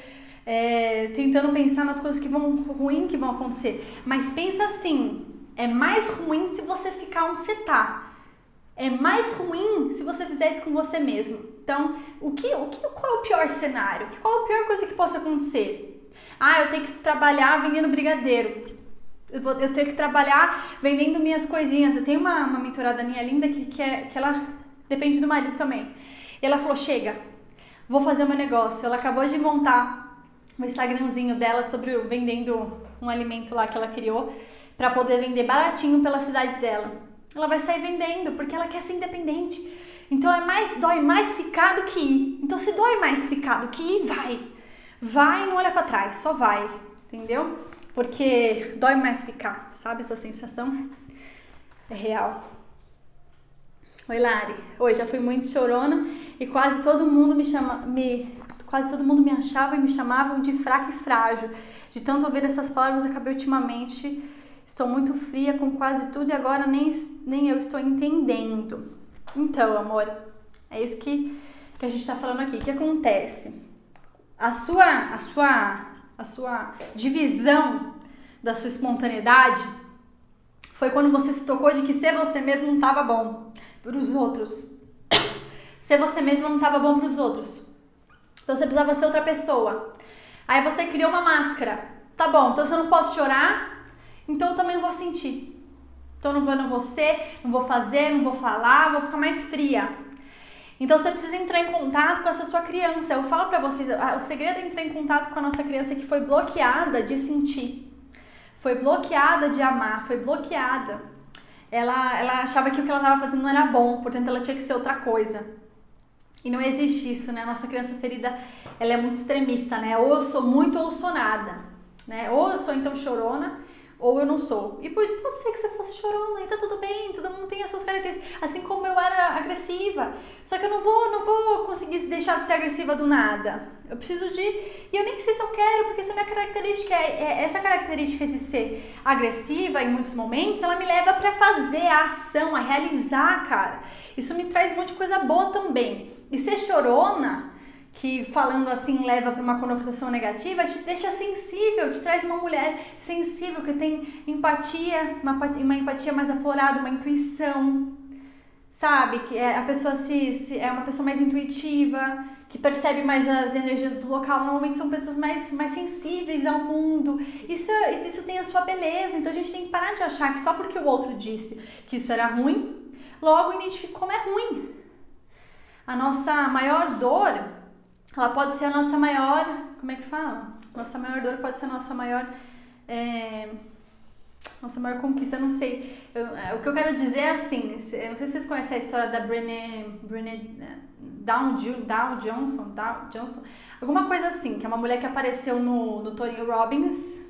tentando pensar nas coisas que vão acontecer. Mas pensa assim, é mais ruim se você ficar onde você tá. É mais ruim se você fizer isso com você mesmo. Então, qual é o pior cenário? Qual é a pior coisa que possa acontecer? Eu tenho que trabalhar vendendo brigadeiro. Eu tenho que trabalhar vendendo minhas coisinhas. Eu tenho uma mentorada minha linda que ela depende do marido também. E ela falou, chega, vou fazer o meu negócio. Ela acabou de montar um Instagramzinho dela sobre vendendo um alimento lá que ela criou para poder vender baratinho pela cidade dela. Ela vai sair vendendo porque ela quer ser independente. Então dói mais ficar do que ir. Então se dói mais ficar do que ir, vai, não olha para trás, só vai, entendeu? Porque dói mais ficar, sabe? Essa sensação é real. Oi, Lari. Oi, já fui muito chorona e quase todo mundo me achava e me chamavam de fraca e frágil. De tanto ouvir essas palavras, acabei ultimamente. Estou muito fria com quase tudo e agora nem eu estou entendendo. Então, amor, é isso que a gente está falando aqui. O que acontece? A sua divisão da sua espontaneidade foi quando você se tocou de que ser você mesmo não estava bom para os outros. Ser você mesmo não estava bom para os outros. Então você precisava ser outra pessoa. Aí você criou uma máscara. Tá bom, então se eu não posso chorar, então eu também não vou sentir. Então eu não vou ser, não vou fazer, não vou falar, vou ficar mais fria. Então você precisa entrar em contato com essa sua criança. Eu falo pra vocês, o segredo é entrar em contato com a nossa criança que foi bloqueada de sentir. Foi bloqueada de amar, foi bloqueada. Ela achava que o que ela estava fazendo não era bom, portanto ela tinha que ser outra coisa. E não existe isso, né? A nossa criança ferida, ela é muito extremista, né? Ou eu sou muito ou eu sou nada, né? Ou eu sou então chorona, ou eu não sou. E pode ser que você fosse chorona, e tá tudo bem, todo mundo tem as suas características, assim como eu era agressiva. Só que eu não vou conseguir deixar de ser agressiva do nada. Eu preciso e eu nem sei se eu quero, porque essa minha característica, essa característica de ser agressiva em muitos momentos, ela me leva pra fazer a ação, a realizar, cara. Isso me traz um monte de coisa boa também. E ser chorona, que falando assim leva para uma conotação negativa, te deixa sensível, te traz uma mulher sensível, que tem empatia, uma empatia mais aflorada, uma intuição, sabe? Que a pessoa é uma pessoa mais intuitiva, que percebe mais as energias do local. Normalmente são pessoas mais sensíveis ao mundo. Isso tem a sua beleza. Então a gente tem que parar de achar que só porque o outro disse que isso era ruim, logo identifica como é ruim. A nossa maior dor, ela pode ser a nossa maior... Como é que fala? Nossa maior dor pode ser a nossa maior... Nossa maior conquista, não sei. O que eu quero dizer é assim, eu não sei se vocês conhecem a história da Brené Johnson, alguma coisa assim, que é uma mulher que apareceu no Tony Robbins,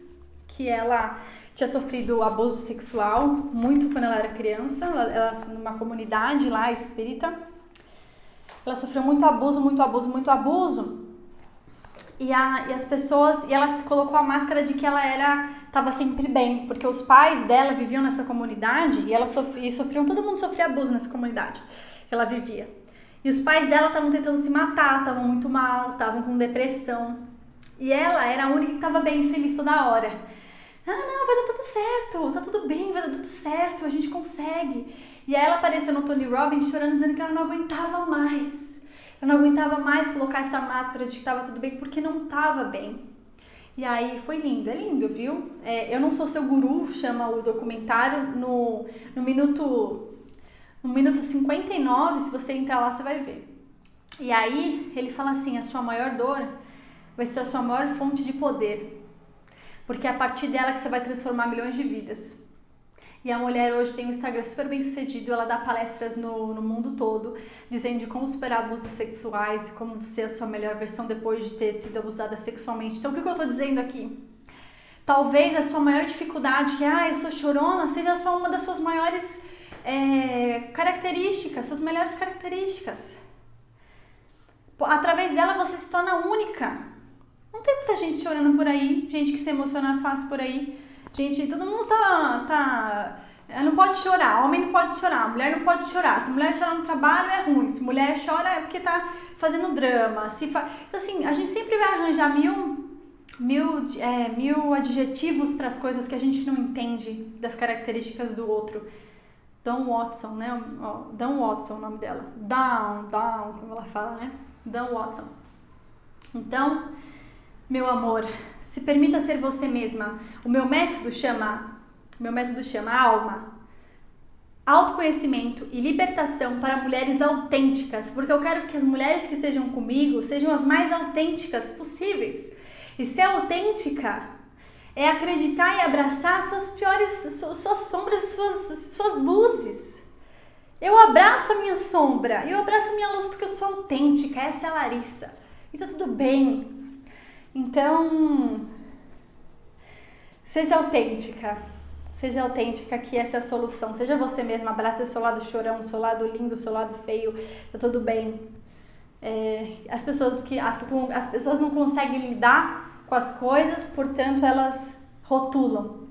que ela tinha sofrido abuso sexual muito quando ela era criança, ela numa comunidade lá espírita, ela sofreu muito abuso, e as pessoas, e ela colocou a máscara de que ela estava sempre bem, porque os pais dela viviam nessa comunidade e ela sofriam, todo mundo sofria abuso nessa comunidade que ela vivia. E os pais dela estavam tentando se matar, estavam muito mal, estavam com depressão. E ela era a única que estava bem, feliz toda hora. Não, vai dar tudo certo, tá tudo bem, vai dar tudo certo, a gente consegue. E aí ela apareceu no Tony Robbins chorando, dizendo que ela não aguentava mais. Eu não aguentava mais colocar essa máscara de que estava tudo bem, porque não estava bem. E aí foi lindo, é lindo, viu? Eu Não Sou Seu Guru, chama o documentário, no minuto 59, se você entrar lá, você vai ver. E aí ele fala assim, a sua maior dor vai ser a sua maior fonte de poder, porque é a partir dela que você vai transformar milhões de vidas. E a mulher hoje tem um Instagram super bem sucedido, ela dá palestras no mundo todo, dizendo de como superar abusos sexuais e como ser a sua melhor versão depois de ter sido abusada sexualmente. Então o que eu tô dizendo aqui? Talvez a sua maior dificuldade, que eu sou chorona, seja só uma das suas maiores características, suas melhores características. Através dela você se torna única. Não tem muita gente chorando por aí, gente que se emociona fácil por aí. Gente, todo mundo não pode chorar, homem não pode chorar, mulher não pode chorar. Se mulher chorar no trabalho é ruim, se mulher chora é porque tá fazendo drama. Então assim, a gente sempre vai arranjar mil adjetivos para as coisas que a gente não entende das características do outro. Dawn Watson, né? Dawn Watson é o nome dela. Dawn, como ela fala, né? Dawn Watson. Então, meu amor, se permita ser você mesma. O meu método chama Alma, autoconhecimento e libertação para mulheres autênticas, porque eu quero que as mulheres que estejam comigo sejam as mais autênticas possíveis. E ser autêntica é acreditar e abraçar suas sombras e suas luzes. Eu abraço a minha sombra, eu abraço a minha luz porque eu sou autêntica, essa é a Larissa. E tá tudo bem. Então, seja autêntica que essa é a solução. Seja você mesma, abraça o seu lado chorão, o seu lado lindo, o seu lado feio, tá tudo bem. As pessoas não conseguem lidar com as coisas, portanto elas rotulam.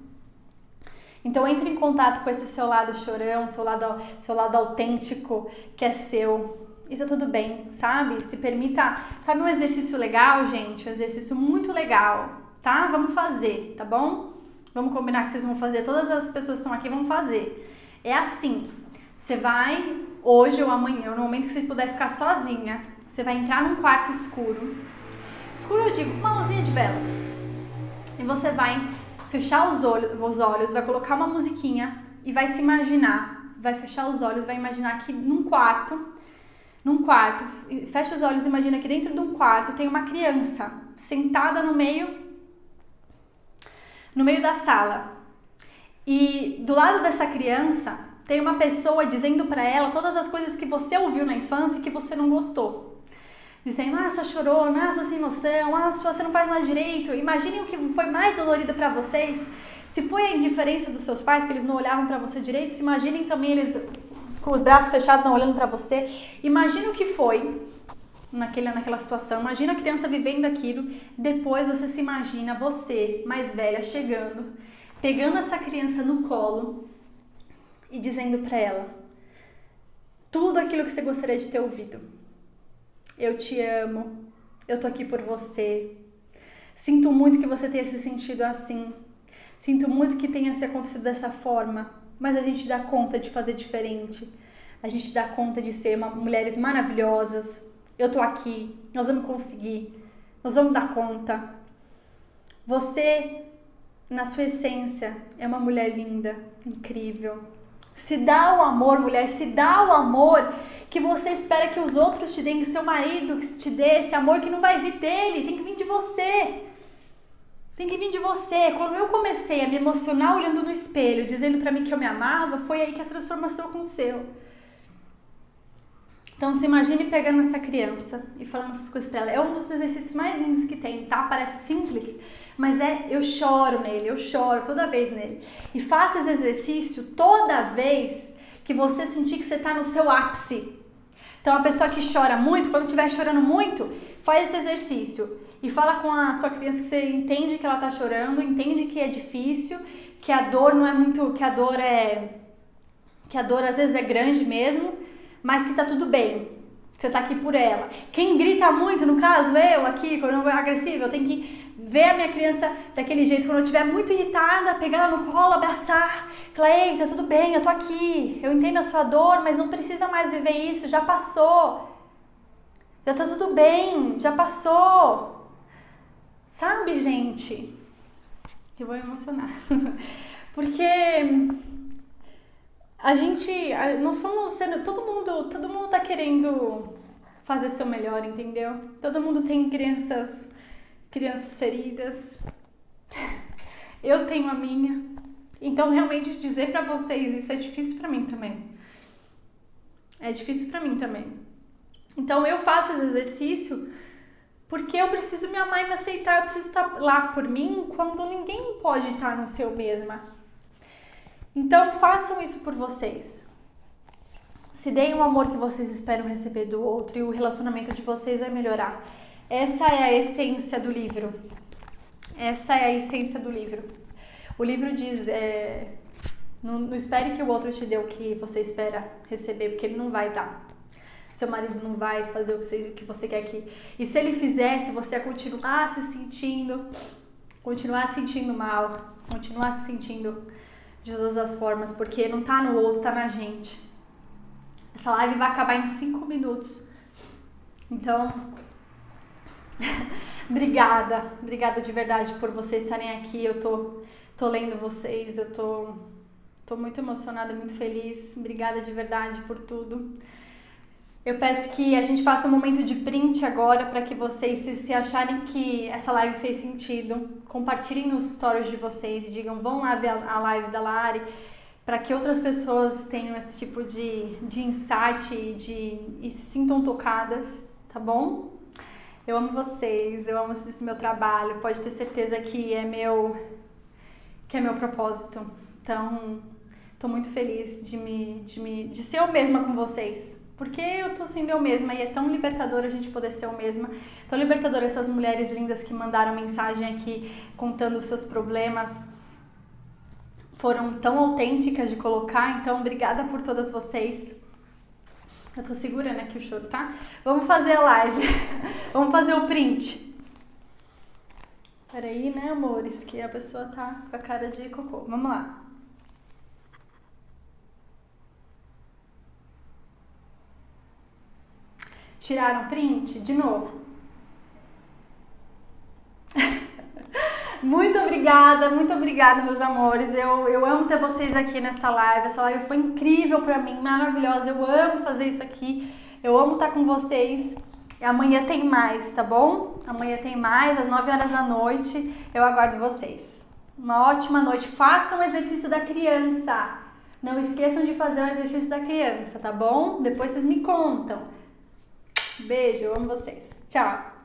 Então entre em contato com esse seu lado chorão, seu lado autêntico que é seu. E tá tudo bem, sabe? Se permita... Sabe um exercício legal, gente? Um exercício muito legal, tá? Vamos fazer, tá bom? Vamos combinar que vocês vão fazer. Todas as pessoas que estão aqui vão fazer. É assim, você vai, hoje ou amanhã, no momento que você puder ficar sozinha, você vai entrar num quarto escuro. Escuro eu digo, com uma luzinha de velas. E você vai fechar os olhos, vai colocar uma musiquinha e vai se imaginar. Vai fechar os olhos, vai imaginar que num quarto, fecha os olhos e imagina que dentro de um quarto tem uma criança sentada no meio da sala. E do lado dessa criança tem uma pessoa dizendo pra ela todas as coisas que você ouviu na infância e que você não gostou. Dizendo, sua chorona, sua sem noção, você não faz mais direito. Imaginem o que foi mais dolorido pra vocês. Se foi a indiferença dos seus pais, que eles não olhavam pra você direito, se imaginem também eles com os braços fechados, não olhando pra você. Imagina o que foi naquela situação. Imagina a criança vivendo aquilo. Depois você se imagina você, mais velha, chegando, pegando essa criança no colo e dizendo pra ela tudo aquilo que você gostaria de ter ouvido. Eu te amo, eu tô aqui por você. Sinto muito que você tenha se sentido assim. Sinto muito que tenha se acontecido dessa forma. Mas a gente dá conta de fazer diferente. a gente dá conta de ser mulheres maravilhosas. Eu tô aqui, nós vamos conseguir, nós vamos dar conta. Você, na sua essência, é uma mulher linda, incrível. Se dá o amor, mulher, se dá o amor que você espera que os outros te deem, que seu marido te dê esse amor que não vai vir dele, tem que vir de você. Tem que vir de você. Quando eu comecei a me emocionar olhando no espelho, dizendo pra mim que eu me amava, foi aí que a transformação aconteceu. Então, você imagine pegando essa criança e falando essas coisas pra ela. É um dos exercícios mais lindos que tem, tá? Parece simples, mas eu choro nele, eu choro toda vez nele. E faça esse exercício toda vez que você sentir que você tá no seu ápice. Então, a pessoa que chora muito, quando estiver chorando muito, faz esse exercício. E fala com a sua criança que você entende que ela tá chorando, entende que é difícil, que a dor não é muito, que a dor às vezes é grande mesmo, mas que tá tudo bem. Você tá aqui por ela. Quem grita muito, no caso eu aqui, quando eu sou agressiva, eu tenho que ver a minha criança daquele jeito, quando eu estiver muito irritada, pegar ela no colo, abraçar, falar, ei, tá tudo bem, eu tô aqui, eu entendo a sua dor, mas não precisa mais viver isso, já passou. Já tá tudo bem, já passou. Sabe, gente? Eu vou me emocionar. Porque nós somos sendo, todo mundo tá querendo fazer seu melhor, entendeu? Todo mundo tem crianças feridas. Eu tenho a minha. Então, realmente, dizer pra vocês isso é difícil pra mim também. É difícil pra mim também. Então, eu faço esse exercício porque eu preciso me amar e me aceitar. Eu preciso estar lá por mim quando ninguém pode estar no seu mesma. Então, façam isso por vocês. Se deem o amor que vocês esperam receber do outro e o relacionamento de vocês vai melhorar. Essa é a essência do livro. Essa é a essência do livro. O livro diz, não espere que o outro te dê o que você espera receber, porque ele não vai dar. Seu marido não vai fazer o que você quer aqui. E se ele fizesse, você ia continuar se sentindo mal, continuar se sentindo de todas as formas, porque não tá no outro, tá na gente. Essa live vai acabar em 5 minutos. Então, obrigada de verdade por vocês estarem aqui. Eu tô lendo vocês, eu tô muito emocionada, muito feliz. Obrigada de verdade por tudo. Eu peço que a gente faça um momento de print agora para que vocês, se acharem que essa live fez sentido, compartilhem nos stories de vocês e digam, vão lá ver a live da Lari, para que outras pessoas tenham esse tipo de insight e se sintam tocadas, tá bom? Eu amo vocês, eu amo esse meu trabalho, pode ter certeza que é meu propósito. Então, tô muito feliz de ser eu mesma com vocês. Porque eu tô sendo eu mesma e é tão libertador a gente poder ser eu mesma. Tão libertador essas mulheres lindas que mandaram mensagem aqui contando os seus problemas. Foram tão autênticas de colocar, então obrigada por todas vocês. Eu tô segurando aqui o choro, tá? Vamos fazer a live. Vamos fazer o print. Peraí, né, amores, que a pessoa tá com a cara de cocô. Vamos lá. Tiraram print? De novo. Muito obrigada, meus amores. Eu amo ter vocês aqui nessa live. Essa live foi incrível pra mim, maravilhosa. Eu amo fazer isso aqui. Eu amo estar com vocês. E amanhã tem mais, tá bom? Amanhã tem mais, às 9 horas da noite. Eu aguardo vocês. Uma ótima noite. Façam o exercício da criança. Não esqueçam de fazer o exercício da criança, tá bom? Depois vocês me contam. Beijo, eu amo vocês. Tchau!